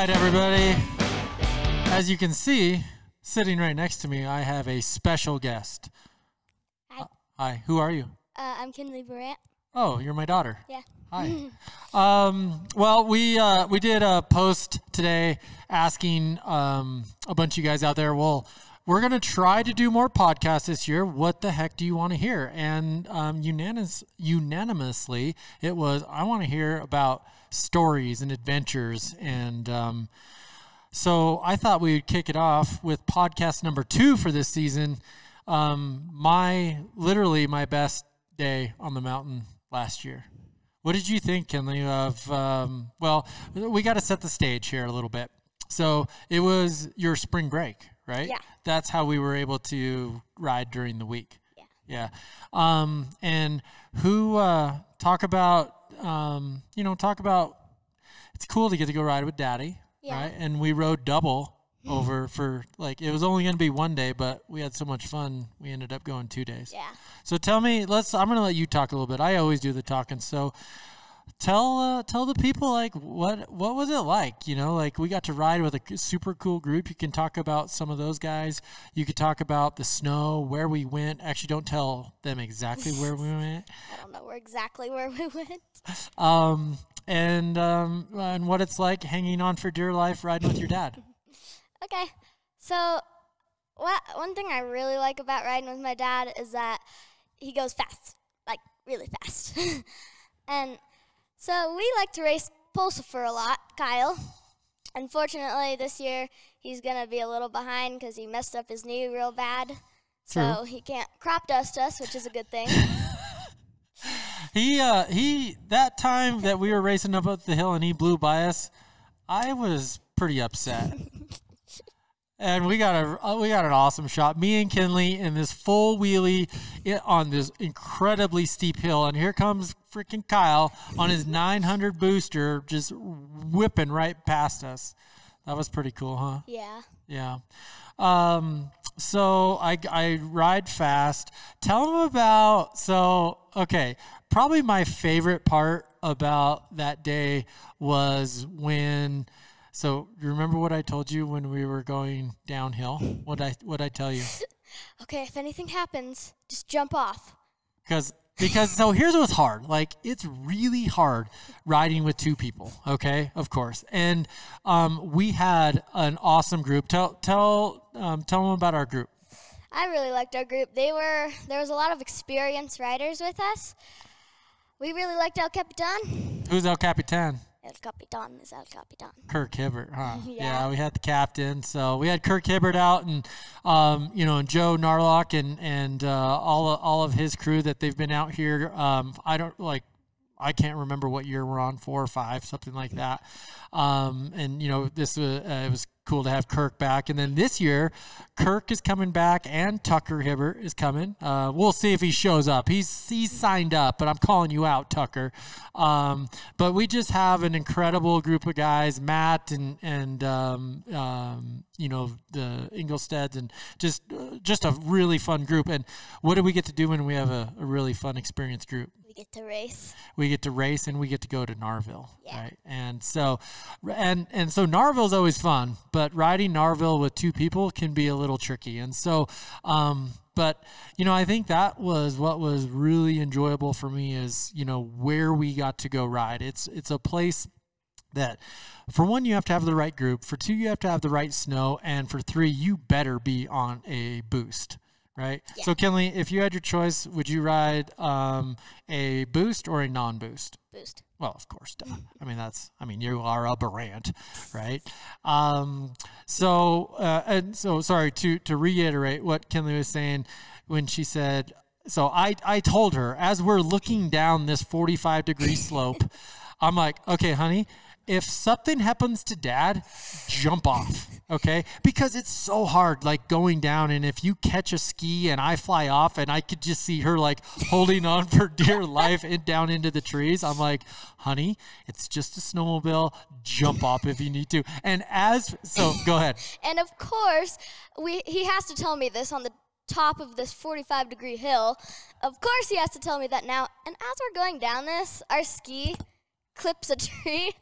right, everybody. As you can see, sitting right next to me, I have a special guest. Hi. Hi. Who are you? I'm Kinley Brandt. Oh, you're my daughter. Yeah. Hi. Well, we did a post today asking a bunch of you guys out there. Well, we're going to try to do more podcasts this year. What the heck do you want to hear? And unanimously, it was, I want to hear about stories and adventures. And so I thought we would kick it off with podcast number 2 for this season. Literally my best day on the mountain last year. What did you think, Kinley, of, well, we got to set the stage here a little bit. So it was your spring break, right? Yeah. That's how we were able to ride during the week. Yeah. Yeah. And who, talk about, it's cool to get to go ride with Daddy, Yeah. right? And we rode double over for, like, it was only going to be one day, but we had so much fun, we ended up going 2 days. Yeah. So tell me, I'm going to let you talk a little bit. I always do the talking. So tell the people, like, what was it like? You know, like, we got to ride with a super cool group. You can talk about some of those guys. You could talk about the snow, where we went. Actually, don't tell them exactly where we went. I don't know exactly where we went. And what it's like hanging on for dear life riding with your dad. Okay. So, one thing I really like about riding with my dad is that he goes fast, like really fast. And so we like to race Pulsifer a lot, Kyle. Unfortunately, this year he's going to be a little behind because he messed up his knee real bad. So True. he can't crop dust us, which is a good thing. He that time that we were racing up the hill and he blew by us, I was pretty upset. And we got an awesome shot. Me and Kinley in this full wheelie on this incredibly steep hill, and here comes freaking Kyle on his 900 booster, just whipping right past us. That was pretty cool, huh? Yeah. Yeah. So I ride fast. Tell them about, okay, probably my favorite part about that day was when, so you remember what I told you when we were going downhill? What'd I tell you? Okay, if anything happens, just jump off. Because so here's what's hard. Like, it's really hard riding with 2 people, okay? Of course. And we had an awesome group. Tell them about our group. I really liked our group. There was a lot of experienced riders with us. We really liked El Capitan. Who's El Capitan? El Capitan is El Capitan. Kirk Hibbert, huh? Yeah. We had the captain. So we had Kirk Hibbert out, and and Joe Narlock and all of his crew that they've been out here. I can't remember what year we're on, 4 or 5, something like that. This it was cool to have Kirk back. And then this year, Kirk is coming back, and Tucker Hibbert is coming. We'll see if he shows up. He's signed up, but I'm calling you out, Tucker. But we just have an incredible group of guys, Matt and the Ingelsteads, and just a really fun group. And what do we get to do when we have a really fun, experienced group? We get to race. We get to race, and we get to go to Narville, Yeah. right? And so Narville's always fun, but riding Narville with 2 people can be a little tricky. And so, I think that was what was really enjoyable for me is, where we got to go ride. It's a place that, for 1, you have to have the right group. For 2, you have to have the right snow. And for 3, you better be on a boost. Right? Yeah. So, Kinley, if you had your choice, would you ride a boost or a non-boost? Boost. Well, of course. Duh. You are a Brandt, right? Sorry, to reiterate what Kinley was saying when she said, so I told her, as we're looking down this 45-degree slope, I'm like, okay, honey, if something happens to Dad, jump off, okay? Because it's so hard, like, going down, and if you catch a ski and I fly off and I could just see her, like, holding on for dear life down into the trees, I'm like, honey, it's just a snowmobile. Jump off if you need to. So go ahead. And, of course, he has to tell me this on the top of this 45-degree hill. Of course he has to tell me that now. And as we're going down this, our ski clips a tree,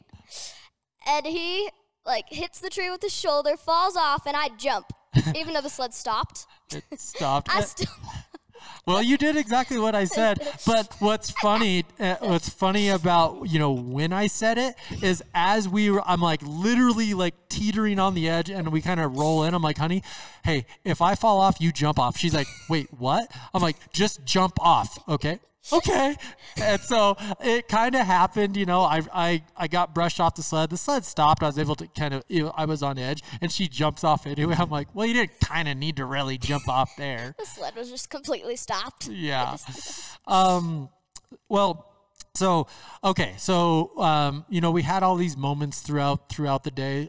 and he like hits the tree with his shoulder, falls off, and I jump, even though the sled stopped. It stopped. I still. Well, you did exactly what I said. But what's funny about, when I said it is I'm like literally like teetering on the edge and we kind of roll in. I'm like, honey, hey, if I fall off, you jump off. She's like, wait, what? I'm like, just jump off. Okay. And so it kind of happened, I got brushed off the sled. The sled stopped. I was able to I was on edge and she jumps off anyway. I'm like, well, you didn't kind of need to really jump off there. The sled was just completely stopped. Yeah. Well, so, okay. So, we had all these moments throughout the day.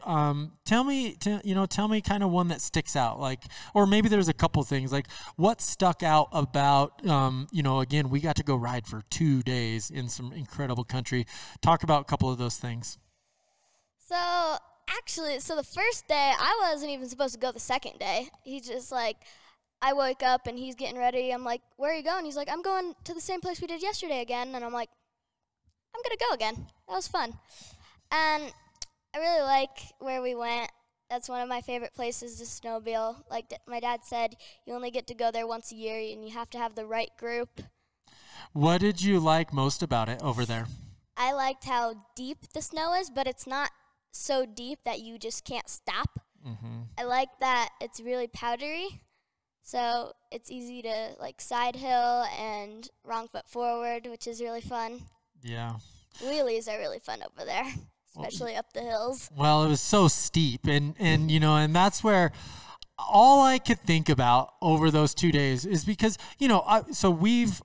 Tell me kind of one that sticks out, like, or maybe there's a couple things, like what stuck out about, again, we got to go ride for 2 days in some incredible country. Talk about a couple of those things. So actually, the first day, I wasn't even supposed to go the second day. He's just like, I wake up and he's getting ready. I'm like, where are you going? He's like, I'm going to the same place we did yesterday again. And I'm like, I'm going to go again. That was fun. And I really like where we went. That's one of my favorite places to snowmobile. Like my dad said, you only get to go there once a year and you have to have the right group. What did you like most about it over there? I liked how deep the snow is, but it's not so deep that you just can't stop. Mm-hmm. I like that it's really powdery. So it's easy to like side hill and wrong foot forward, which is really fun. Yeah. Wheelies are really fun over there, especially up the hills. Well, it was so steep and that's where all I could think about over those 2 days is because, Kinley's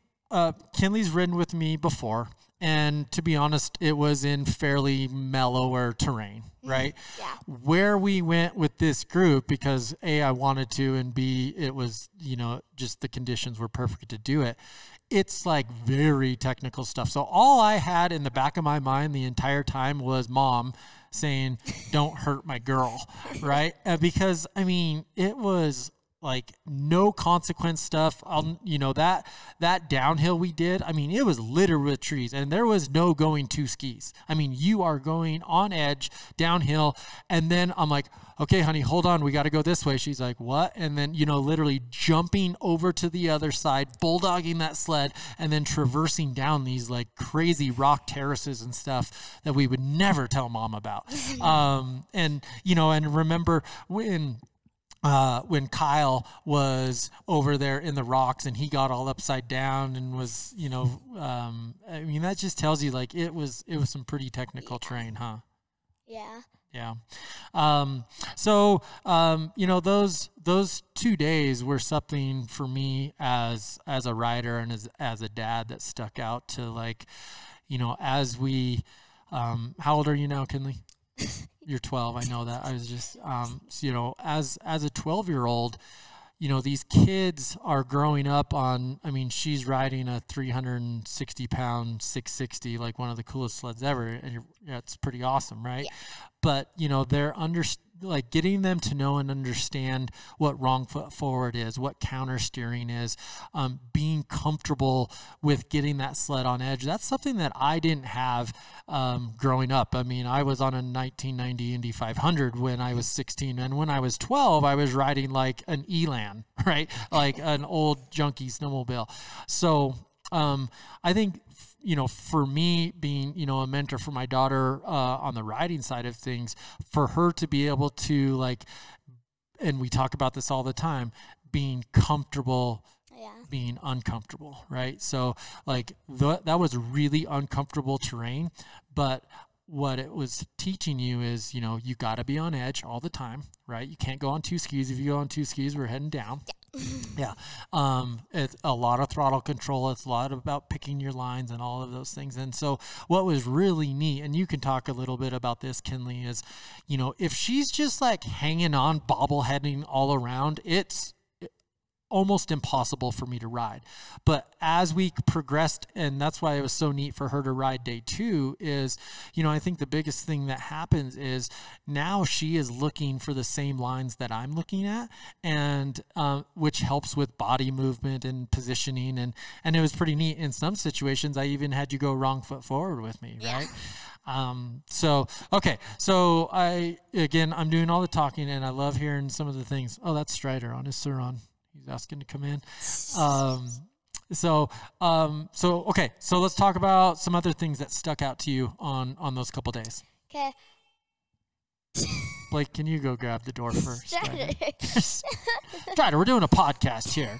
ridden with me before. And to be honest, it was in fairly mellower terrain, right? Yeah. Where we went with this group, because A, I wanted to, and B, it was, just the conditions were perfect to do it. It's like very technical stuff. So all I had in the back of my mind the entire time was Mom saying, don't hurt my girl, right? Because, it was like no consequence stuff. That downhill we did, it was littered with trees and there was no going 2 skis. You are going on edge downhill. And then I'm like, okay, honey, hold on. We got to go this way. She's like, what? And then, literally jumping over to the other side, bulldogging that sled and then traversing down these like crazy rock terraces and stuff that we would never tell Mom about. And remember when Kyle was over there in the rocks and he got all upside down and was, that just tells you like it was some pretty technical terrain, huh? Yeah. Yeah. Those 2 days were something for me as a rider and as a dad that stuck out to like, as we, how old are you now, Kinley? You're 12. I know that. I was just, as a 12-year-old, these kids are growing up on, she's riding a 360-pound 660, like one of the coolest sleds ever. And it's pretty awesome, right? Yeah. But, they're getting them to know and understand what wrong foot forward is, what counter steering is, being comfortable with getting that sled on edge. That's something that I didn't have growing up. I was on a 1990 Indy 500 when I was 16, and when I was 12, I was riding like an Elan, right? Like an old junky snowmobile. So I think for me being, a mentor for my daughter on the riding side of things, for her to be able to like, and we talk about this all the time, being comfortable, being uncomfortable, right? So like that was really uncomfortable terrain, but what it was teaching you is, you got to be on edge all the time, right? You can't go on 2 skis. If you go on 2 skis, we're heading down. Yeah. It's a lot of throttle control. It's a lot about picking your lines and all of those things. And so what was really neat, and you can talk a little bit about this, Kinley, is, if she's just like hanging on, bobbleheading all around, it's almost impossible for me to ride. But as we progressed, and that's why it was so neat for her to ride day 2, is, I think the biggest thing that happens is now she is looking for the same lines that I'm looking at, and which helps with body movement and positioning, and it was pretty neat. In some situations, I even had you go wrong foot forward with me, right? Okay. So I'm doing all the talking, and I love hearing some of the things. Oh, that's Strider on his Suron. He's asking to come in. Okay. So let's talk about some other things that stuck out to you on those couple days. Okay. Blake, can you go grab the door first? Strider. Strider, we're doing a podcast here.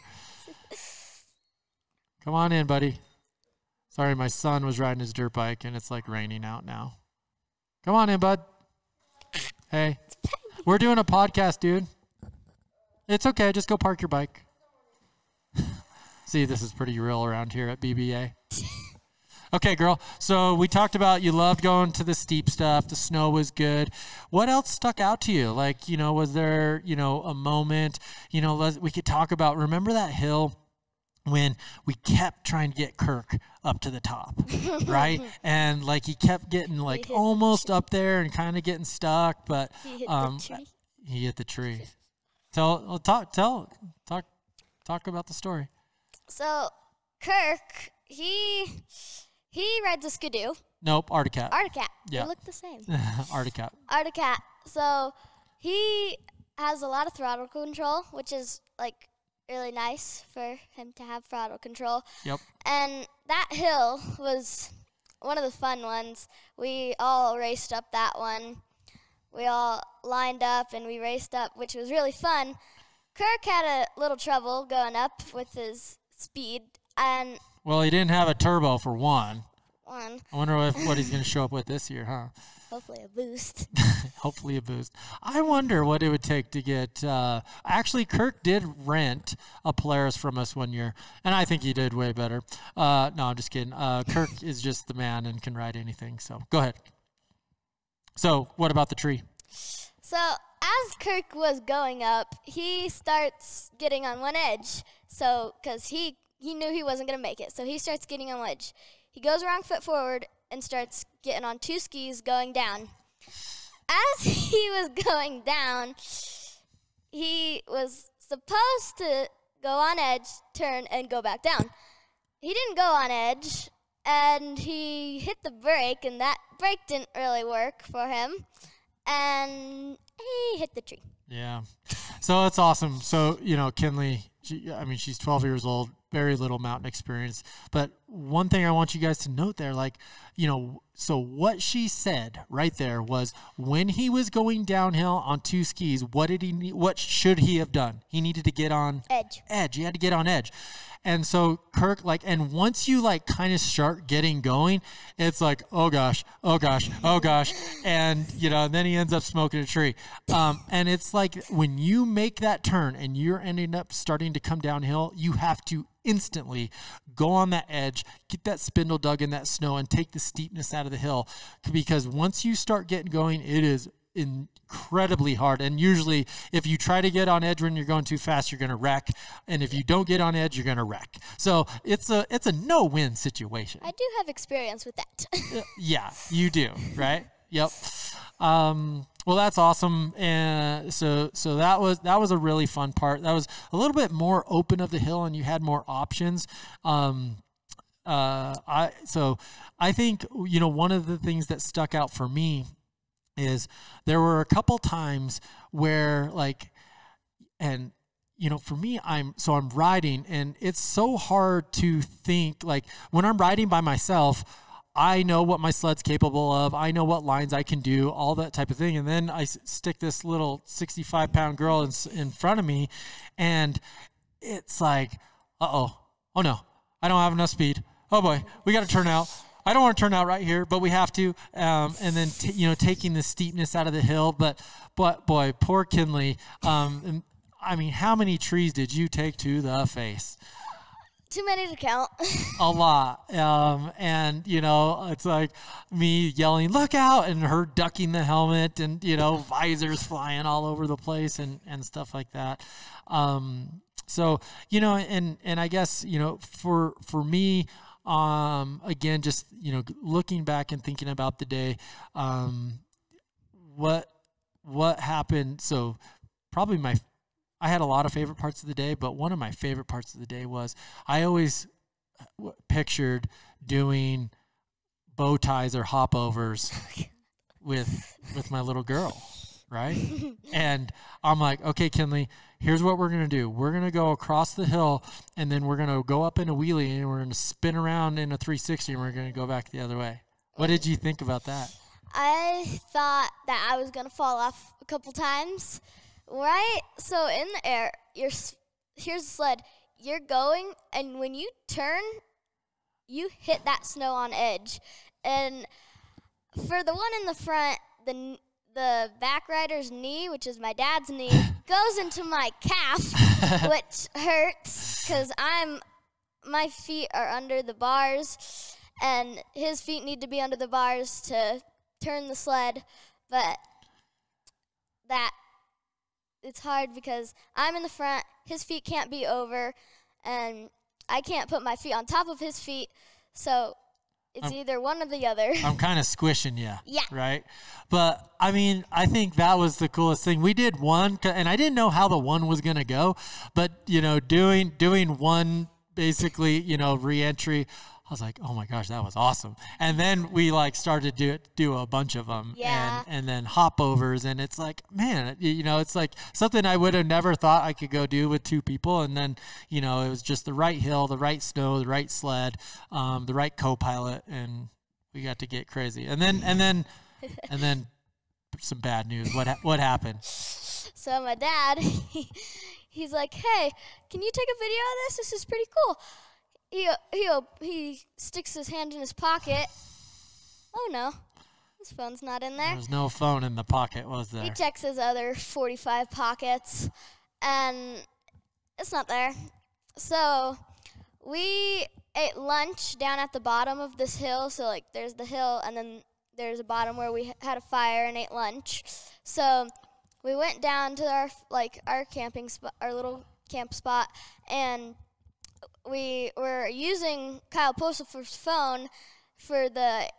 Come on in, buddy. Sorry, my son was riding his dirt bike, and it's like raining out now. Come on in, bud. Hey, we're doing a podcast, dude. It's okay. Just go park your bike. See, this is pretty real around here at BBA. Okay, girl. So we talked about you loved going to the steep stuff. The snow was good. What else stuck out to you? Like, was there, a moment, we could talk about, remember that hill when we kept trying to get Kirk up to the top, right? And like he kept getting like almost up there and kind of getting stuck, but he hit the tree. Talk about the story. So Kirk, he rides a Skidoo. Nope, Articat. Yeah. They look the same. Articat. So he has a lot of throttle control, which is like really nice for him to have throttle control. Yep. And that hill was one of the fun ones. We all raced up that one. We all lined up and we raced up, which was really fun. Kirk had a little trouble going up with his speed. Well, he didn't have a turbo for one. I wonder what he's going to show up with this year, huh? Hopefully a boost. Hopefully a boost. I wonder what it would take to get... actually, Kirk did rent a Polaris from us one year, and I think he did way better. No, I'm just kidding. Kirk is just the man and can ride anything, so go ahead. So what about the tree? So as Kirk was going up, he starts getting on one edge. So because he knew he wasn't going to make it, so he starts getting on one edge. He goes wrong foot forward and starts getting on two skis going down. As he was going down, he was supposed to go on edge, turn, and go back down. He didn't go on edge, and he hit the brake, and that brake didn't really work for him, and he hit the tree. Yeah. So it's awesome. So, Kinley, she's 12 years old, very little mountain experience. But one thing I want you guys to note there, so what she said right there was when he was going downhill on two skis, what should he have done? He needed to get on edge. He had to get on edge. And so Kirk, and once you kind of start getting going, it's like, oh gosh. And, then he ends up smoking a tree. And it's like when you make that turn and you're ending up starting to come downhill, you have to instantly go on that edge, get that spindle dug in that snow, and take the steepness out of the hill. Because once you start getting going, it is incredibly hard. And usually if you try to get on edge when you're going too fast, you're going to wreck. And if you don't get on edge, you're going to wreck. So it's a no-win situation. I do have experience with that. Yeah, you do, right? Yep. Well, that's awesome. And so that was a really fun part. That was a little bit more open of the hill and you had more options. I think, one of the things that stuck out for me is there were a couple times where for me, I'm riding and it's so hard to think, when I'm riding by myself, I know what my sled's capable of. I know what lines I can do, all that type of thing. And then I stick this little 65-pound girl in front of me and it's like, oh no, I don't have enough speed. Oh boy, we got to turn out. I don't want to turn out right here, but we have to. And then, taking the steepness out of the hill. But boy, poor Kinley. How many trees did you take to the face? Too many to count. A lot. It's like me yelling, look out, and her ducking the helmet and, visors flying all over the place and stuff like that. And I guess, for me, again, just, looking back and thinking about the day, what happened. So probably I had a lot of favorite parts of the day, but one of my favorite parts of the day was I always pictured doing bow ties or hopovers with my little girl, right? And I'm like, okay, Kinley, here's what we're gonna do. We're gonna go across the hill, and then we're gonna go up in a wheelie, and we're gonna spin around in a 360, and we're gonna go back the other way. What did you think about that? I thought that I was gonna fall off a couple times, right? So in the air, here's the sled. You're going, and when you turn, you hit that snow on edge. And for the one in the front, the back rider's knee, which is my dad's knee, goes into my calf, which hurts because my feet are under the bars, and his feet need to be under the bars to turn the sled. But it's hard because I'm in the front, his feet can't be over, and I can't put my feet on top of his feet, so it's either one or the other. I'm kind of squishing you. Yeah. Right? But, I mean, I think that was the coolest thing. We did one, and I didn't know how the one was going to go, but, you know, doing one basically, you know, re-entry, I was like, oh my gosh, that was awesome. And then we like started to do a bunch of them, and then hopovers, and it's like, man, you know, it's like something I would have never thought I could go do with two people. And then, you know, it was just the right hill, the right snow, the right sled, the right co-pilot, and we got to get crazy. And then some bad news. What happened? So my dad, he's like, hey, can you take a video of this? This is pretty cool. He sticks his hand in his pocket. Oh no, his phone's not in there. There's no phone in the pocket, was there? He checks his other 45 pockets, and it's not there. So we ate lunch down at the bottom of this hill. So like, there's the hill, and then there's a bottom where we had a fire and ate lunch. So we went down to our camping spot, our little camp spot, and we were using Kyle Postelfer's phone for the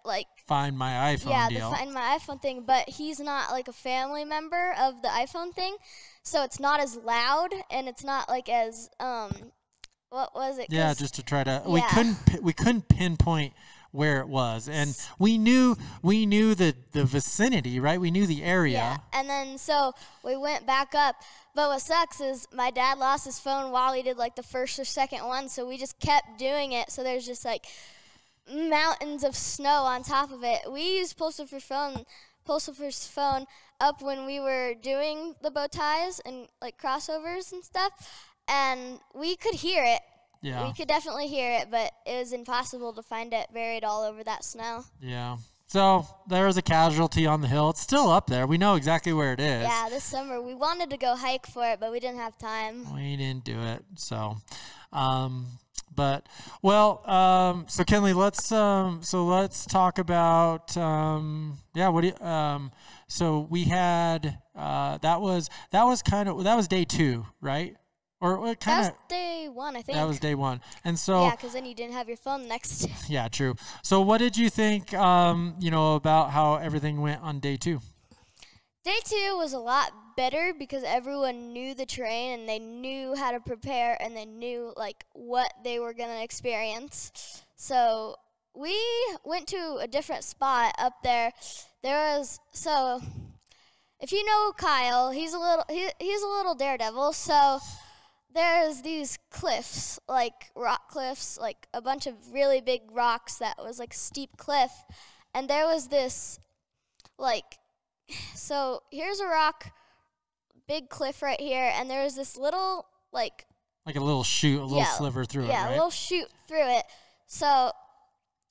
Find My iPhone deal. Yeah, the Find My iPhone thing, but he's not like a family member of the iPhone thing, so it's not as loud, and it's not like as what was it? Yeah, just to try to we couldn't pinpoint where it was, and we knew the vicinity, right? We knew the area. Yeah, and then so we went back up. But what sucks is my dad lost his phone while he did like the first or second one, so we just kept doing it. So there's just like mountains of snow on top of it. We used Postelfer's phone up when we were doing the bow ties and like crossovers and stuff, and we could hear it. Yeah. We could definitely hear it, but it was impossible to find it buried all over that snow. Yeah. So there was a casualty on the hill. It's still up there. We know exactly where it is. Yeah, this summer we wanted to go hike for it, but we didn't have time. We didn't do it. So, so Kinley, let's talk about what do you so we had that was day 2, right? Or what kind of? That was day 1, I think. That was day 1, and so yeah, because then you didn't have your phone the next day. Yeah, true. So, what did you think? About how everything went on day 2. Day 2 was a lot better because everyone knew the terrain and they knew how to prepare and they knew like what they were gonna experience. So we went to a different spot up there. If you know Kyle, he's a little daredevil. So there's these cliffs, like rock cliffs, like a bunch of really big rocks that was like steep cliff. And there was this, so here's a rock, big cliff right here, and there was this little, like a little chute, sliver through it, right? Yeah, a little chute through it. So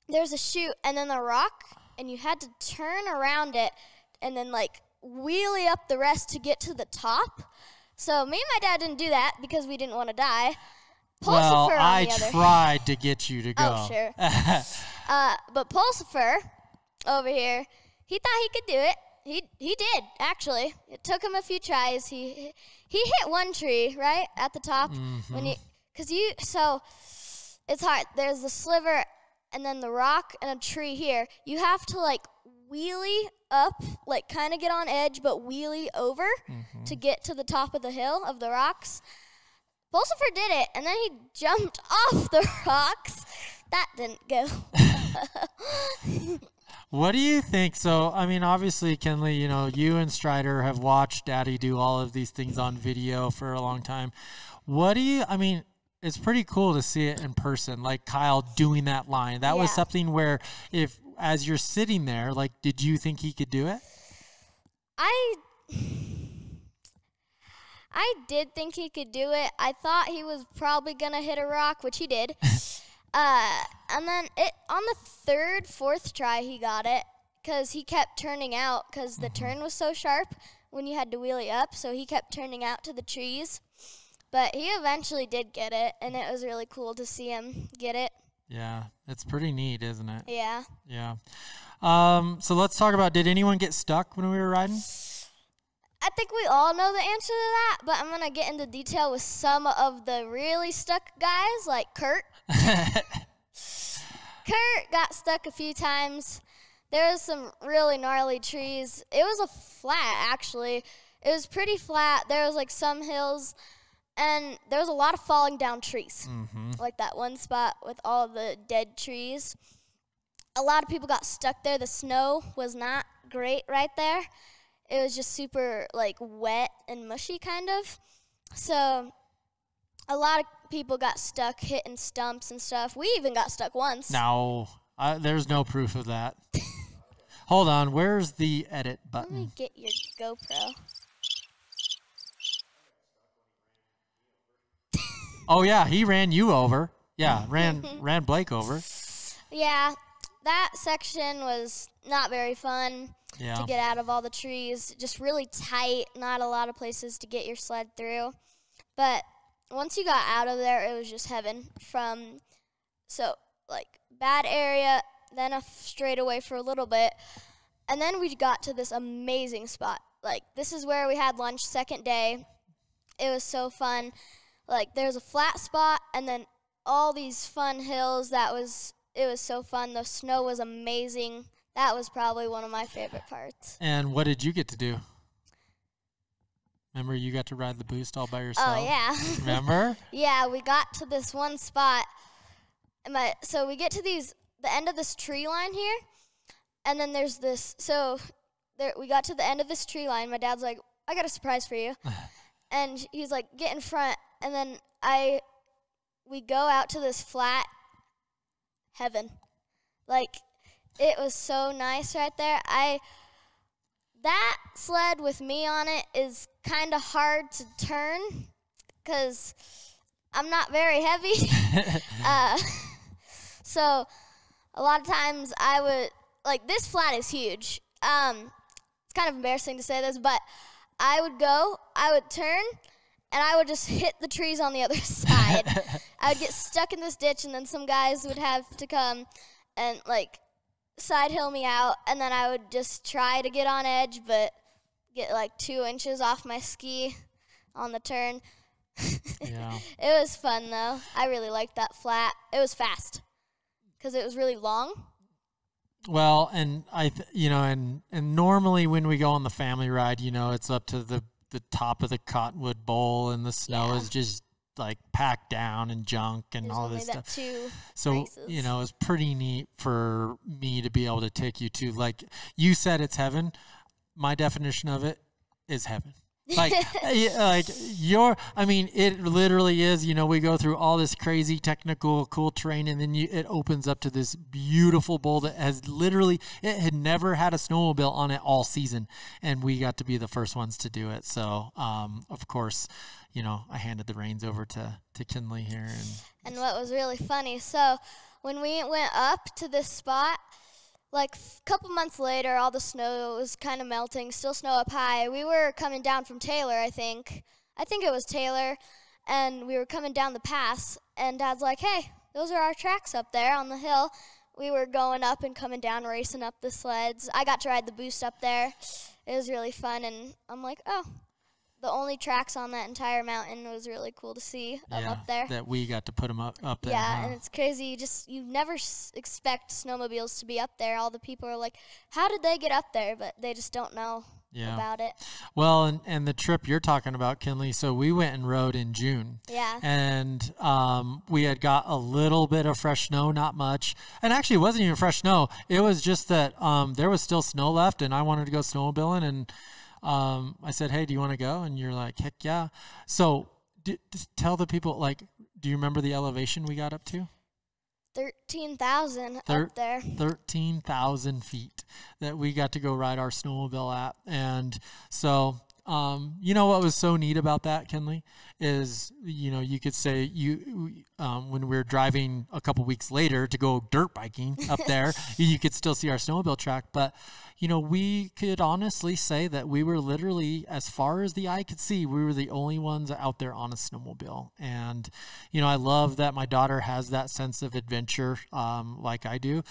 there's a chute and then the rock, and you had to turn around it and then, wheelie up the rest to get to the top. So me and my dad didn't do that because we didn't want to die. I tried to get you to go. Oh, sure. But Pulsifer over here, he thought he could do it. He did, actually. It took him a few tries. He hit one tree right at the top. Mm-hmm. So it's hard. There's the sliver and then the rock and a tree here. You have to wheelie up, kind of get on edge, but wheelie over to get to the top of the hill of the rocks. Pulsifer did it, and then he jumped off the rocks, that didn't go. What do you think? So, I mean, obviously, Kinley, you know, you and Strider have watched Daddy do all of these things on video for a long time. I mean, it's pretty cool to see it in person, like Kyle doing that line. That was something where as you're sitting there, like, did you think he could do it? I did think he could do it. I thought he was probably going to hit a rock, which he did. And then on the third, fourth try, he got it because he kept turning out because the turn was so sharp when you had to wheelie up. So he kept turning out to the trees. But he eventually did get it, and it was really cool to see him get it. Yeah, it's pretty neat, isn't it? Yeah. Yeah. So let's talk about, did anyone get stuck when we were riding? I think we all know the answer to that, but I'm going to get into detail with some of the really stuck guys, like Kurt. Kurt got stuck a few times. There was some really gnarly trees. It was a flat, actually. It was pretty flat. There was, like, some hills, and there was a lot of falling down trees, like that one spot with all the dead trees. A lot of people got stuck there. The snow was not great right there. It was just super, like, wet and mushy kind of. So a lot of people got stuck hitting stumps and stuff. We even got stuck once. No, there's no proof of that. Hold on. Where's the edit button? Let me get your GoPro. Oh, yeah, he ran you over. Yeah, ran Blake over. Yeah, that section was not very fun. To get out of all the trees. Just really tight, not a lot of places to get your sled through. But once you got out of there, it was just heaven. Bad area, then a straightaway for a little bit. And then we got to this amazing spot. Like, this is where we had lunch second day. It was so fun. Like, there's a flat spot, and then all these fun hills. It was so fun. The snow was amazing. That was probably one of my favorite parts. And what did you get to do? Remember, you got to ride the boost all by yourself? Oh, yeah. Remember? Yeah, we got to this one spot. So we get to the end of this tree line here, and then there's this. So we got to the end of this tree line. My dad's like, I got a surprise for you. And he's like, get in front. And then we go out to this flat heaven. Like, it was so nice right there. That sled with me on it is kind of hard to turn because I'm not very heavy. So a lot of times I would, like, this flat is huge. It's kind of embarrassing to say this, but I would turn, and I would just hit the trees on the other side. I would get stuck in this ditch, and then some guys would have to come and, like, side hill me out, and then I would just try to get on edge, but get like 2 inches off my ski on the turn. Yeah. It was fun though. I really liked that flat. It was fast because it was really long. Well, and and normally when we go on the family ride, you know, it's up to the top of the Cottonwood Bowl, and the snow is just like packed down and junk and all this stuff. So races. You know, it's pretty neat for me to be able to take you to, like you said, it's heaven. My definition of it is heaven. Like, it literally is. You know, we go through all this crazy technical, cool terrain, and then it opens up to this beautiful bowl that it had never had a snowmobile on it all season, and we got to be the first ones to do it. So, of course, you know, I handed the reins over to Kinley here. And what was really funny, so when we went up to this spot, like a couple months later, all the snow was kind of melting, still snow up high. We were coming down from Taylor, I think. I think it was Taylor, and we were coming down the pass, and Dad's like, hey, those are our tracks up there on the hill. We were going up and coming down, racing up the sleds. I got to ride the boost up there. It was really fun, and I'm like, oh. The only tracks on that entire mountain was really cool to see up there. That we got to put them up there. Yeah, and it's crazy. You never expect snowmobiles to be up there. All the people are like, how did they get up there? But they just don't know. about it. Well, and the trip you're talking about, Kinley, so we went and rode in June. Yeah. And we had got a little bit of fresh snow, not much. And actually, it wasn't even fresh snow. It was just that there was still snow left, and I wanted to go snowmobiling. And I said, hey, do you want to go? And you're like, heck yeah. So tell the people, like, do you remember the elevation we got up to? 13,000 up there. 13,000 feet that we got to go ride our snowmobile at. And so, you know what was so neat about that, Kinley, is, you know, you could say when we were driving a couple weeks later to go dirt biking up there, you could still see our snowmobile track. But, you know, we could honestly say that we were literally, as far as the eye could see, we were the only ones out there on a snowmobile. And, you know, I love that my daughter has that sense of adventure like I do.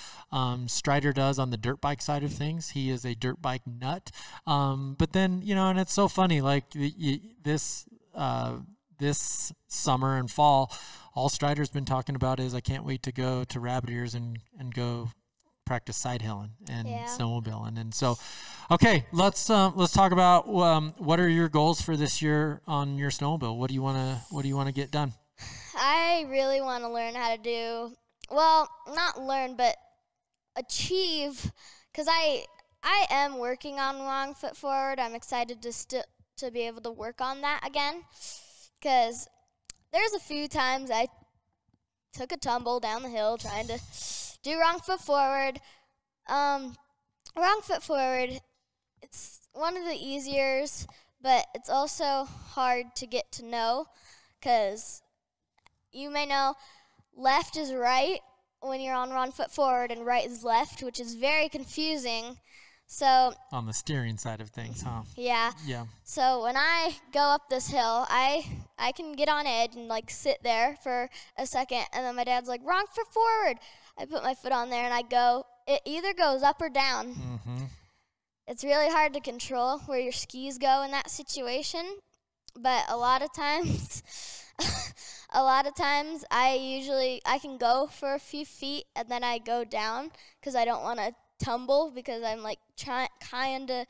Strider does on the dirt bike side of things. He is a dirt bike nut. But then, you know, and it's so funny, like this summer and fall, all Strider's been talking about is I can't wait to go to Rabbit Ears and go practice side hilling and snowmobiling. And so, okay, let's talk about what are your goals for this year on your snowmobile? What do you want to get done? I really want to learn how to do, well, not learn, but achieve, because I am working on wrong foot forward. I'm excited to be able to work on that again, because there's a few times I took a tumble down the hill trying to do wrong foot forward. Wrong foot forward, it's one of the easiers, but it's also hard to get to know, because you may know left is right when you're on wrong foot forward and right is left, which is very confusing. So on the steering side of things, huh? Yeah. Yeah. So when I go up this hill, I can get on edge and like sit there for a second, and then my dad's like, wrong foot forward. I put my foot on there and I go. It either goes up or down. Mm-hmm. It's really hard to control where your skis go in that situation, but a lot of times I can go for a few feet and then I go down because I don't want to tumble, because I'm like kind of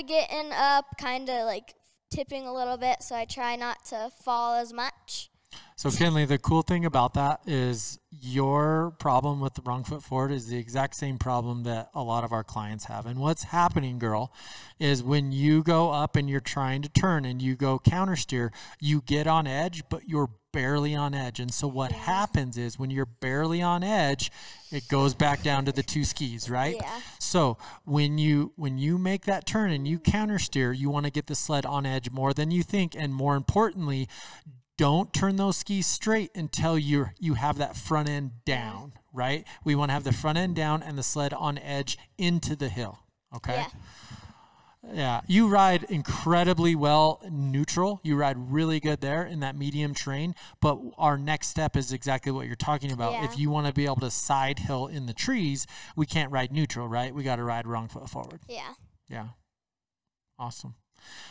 getting up, kind of like tipping a little bit, so I try not to fall as much. So Kinley, the cool thing about that is your problem with the wrong foot forward is the exact same problem that a lot of our clients have. And what's happening, girl, is when you go up and you're trying to turn and you go counter steer, you get on edge, but you're barely on edge. And so what happens is when you're barely on edge, it goes back down to the two skis, right? Yeah. So when you make that turn and you counter steer, you want to get the sled on edge more than you think. And more importantly, don't turn those skis straight until you have that front end down, right? We want to have the front end down and the sled on edge into the hill, okay? Yeah. You ride incredibly well neutral. You ride really good there in that medium terrain, but our next step is exactly what you're talking about. Yeah. If you want to be able to side hill in the trees, we can't ride neutral, right? We got to ride wrong foot forward. Yeah. Yeah. Awesome.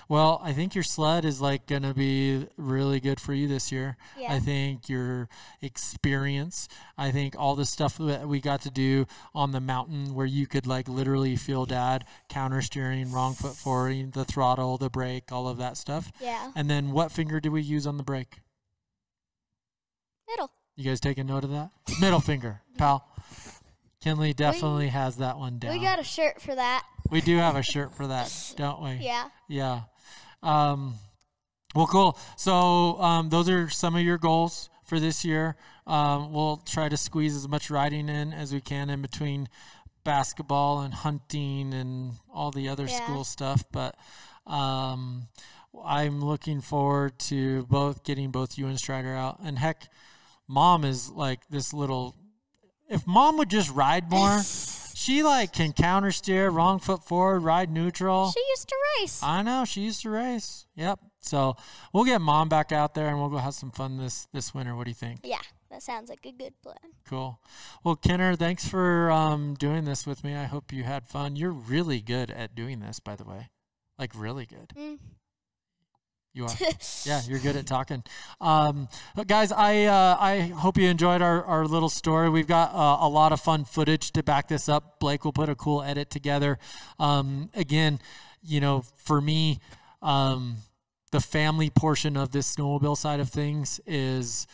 Well, I think your sled is like going to be really good for you this year. Yeah. I think your experience, I think all the stuff that we got to do on the mountain where you could like literally feel dad counter steering, wrong foot forward, the throttle, the brake, all of that stuff. Yeah. And then what finger do we use on the brake? Middle. You guys taking note of that? Middle finger, pal. Kinley definitely has that one down. We got a shirt for that. We do have a shirt for that, don't we? Yeah. Yeah. Well, cool. So those are some of your goals for this year. We'll try to squeeze as much riding in as we can in between basketball and hunting and all the other school stuff. But I'm looking forward to getting both you and Strider out. And heck, Mom is like this little... If Mom would just ride more... She like can counter steer, wrong foot forward, ride neutral. She used to race. I know, she used to race. Yep. So we'll get Mom back out there and we'll go have some fun this winter. What do you think? Yeah, that sounds like a good plan. Cool. Well, Kenner, thanks for doing this with me. I hope you had fun. You're really good at doing this, by the way. Like really good. You are. Yeah, you're good at talking. But guys, I hope you enjoyed our little story. We've got a lot of fun footage to back this up. Blake will put a cool edit together. Again, you know, for me, the family portion of this snowmobile side of things is,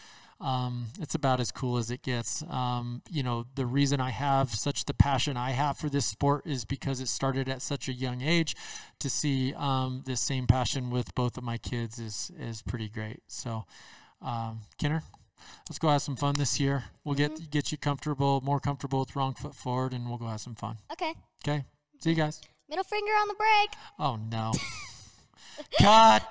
it's about as cool as it gets. You know, the reason I have such the passion I have for this sport is because it started at such a young age. To see this same passion with both of my kids is pretty great. So, Kenner, let's go have some fun this year. We'll get you more comfortable with wrong foot forward, and we'll go have some fun. Okay. Okay. See you guys. Middle finger on the brake. Oh no. Cut.